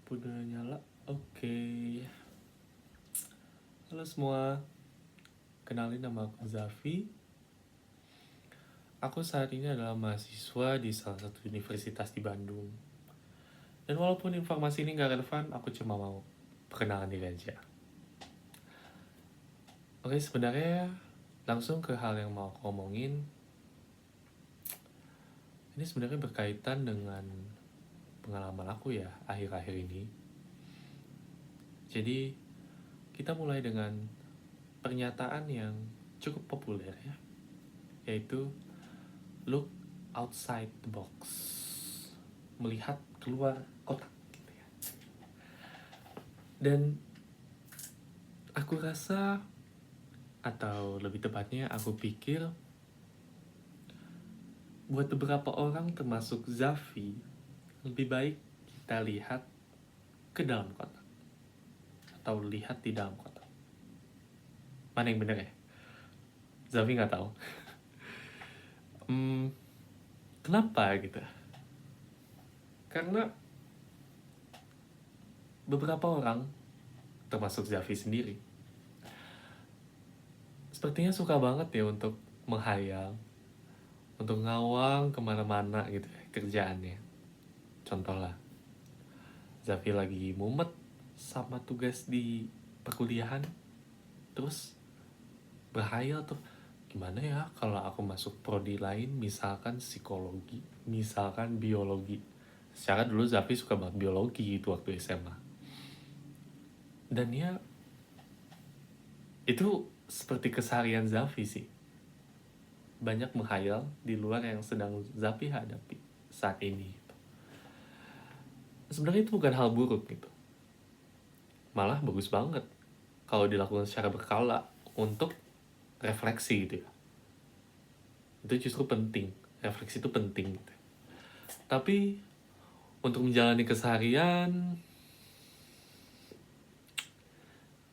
Udah nyala. Oke. Halo semua. Kenalin, nama aku Zafi. Aku saat ini adalah mahasiswa di salah satu universitas di Bandung. Dan walaupun informasi ini gak relevan, aku cuma mau perkenalan diri aja. Oke, sebenarnya langsung ke hal yang mau aku ngomongin. Ini sebenarnya berkaitan dengan pengalaman aku ya akhir-akhir ini. Jadi kita mulai dengan pernyataan yang cukup populer ya, yaitu look outside the box, melihat keluar kotak gitu ya. Dan aku rasa, atau lebih tepatnya aku pikir, buat beberapa orang termasuk Zafi, lebih baik kita lihat ke dalam kotak atau lihat di dalam kotak. Mana yang benar ya? Zafi nggak tahu. Kenapa gitu? Karena beberapa orang, termasuk Zafi sendiri, sepertinya suka banget ya untuk menghayal, untuk ngawang kemana-mana gitu ya kerjaannya. Contoh lah, Zafi lagi mumet sama tugas di perkuliahan, terus berhayal tuh, gimana ya kalau aku masuk prodi lain, misalkan psikologi, misalkan biologi. Secara dulu Zafi suka banget biologi itu waktu SMA. Dan ya, itu seperti keseharian Zafi sih. Banyak menghayal di luar yang sedang Zafi hadapi saat ini. Sebenarnya itu bukan hal buruk gitu. Malah bagus banget kalau dilakukan secara berkala untuk refleksi gitu ya. Itu justru penting. Refleksi itu penting gitu. Tapi untuk menjalani keseharian,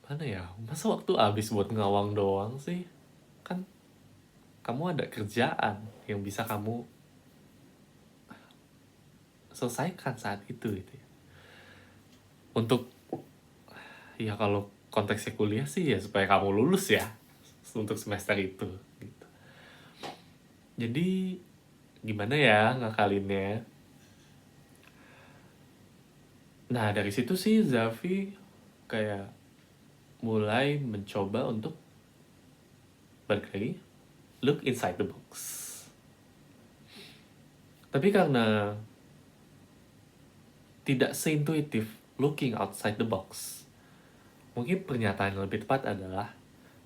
mana ya, masa waktu habis buat ngawang doang sih? Kan kamu ada kerjaan yang bisa kamu selesaikan saat itu gitu ya. Untuk, ya kalau konteksnya kuliah sih ya supaya kamu lulus ya untuk semester itu gitu. Jadi gimana ya ngakalinnya? Nah dari situ sih Zafi kayak mulai mencoba untuk balik lagi look inside the box. Tapi karena tidak seintuitif looking outside the box, mungkin pernyataan yang lebih tepat adalah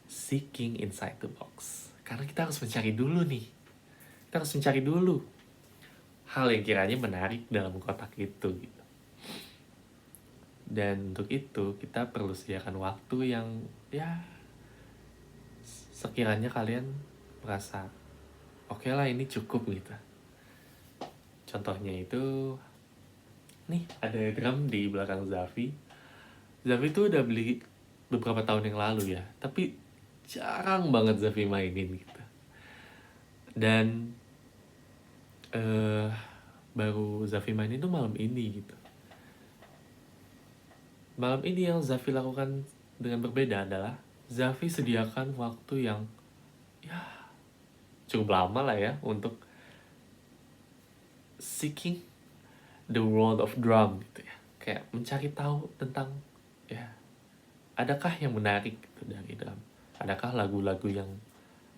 seeking inside the box. Karena kita harus mencari dulu nih. Kita harus mencari dulu hal yang kiranya menarik dalam kotak itu gitu. Dan untuk itu kita perlu sediakan waktu yang ya sekiranya kalian merasa oke lah ini cukup gitu. Contohnya itu, nih ada drum di belakang Zafi. Zafi tuh udah beli beberapa tahun yang lalu ya, tapi jarang banget Zafi mainin gitu. Dan baru Zafi mainin tuh malam ini gitu. Malam ini yang Zafi lakukan dengan berbeda adalah Zafi sediakan waktu yang ya cukup lama lah ya untuk seeking the world of drum gitu ya. Kayak mencari tahu tentang ya, adakah yang menarik gitu dari drum? Adakah lagu-lagu yang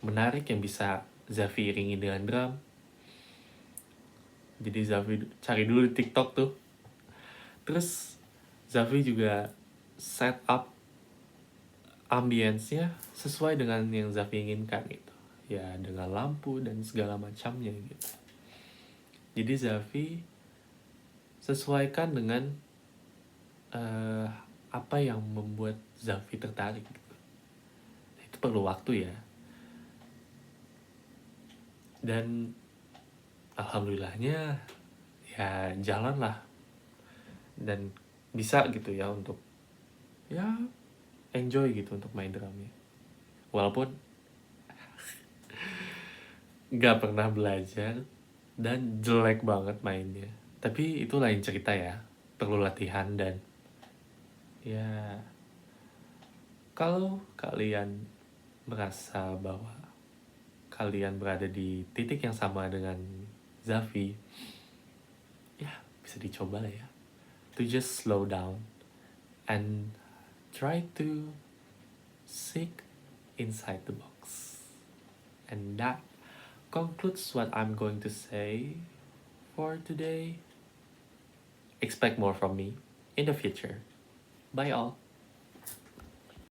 menarik yang bisa Zafi iringi dengan drum? Jadi Zafi cari dulu di TikTok tuh. Terus Zafi juga set up ambience-nya sesuai dengan yang Zafi inginkan gitu. Ya dengan lampu dan segala macamnya gitu. Jadi Zafi sesuaikan dengan apa yang membuat Zafi tertarik gitu. Itu perlu waktu ya. Dan alhamdulillahnya ya jalan lah. Dan bisa gitu ya untuk ya enjoy gitu untuk main drumnya. Walaupun gak pernah belajar dan jelek banget mainnya. Tapi itu lain cerita ya. perlu latihan. Dan ya, kalau kalian merasa bahwa kalian berada di titik yang sama dengan Zafi, ya bisa dicoba lah ya, to just slow down and try to seek inside the box. And that concludes what I'm going to say for today. Expect more from me in the future. Bye all.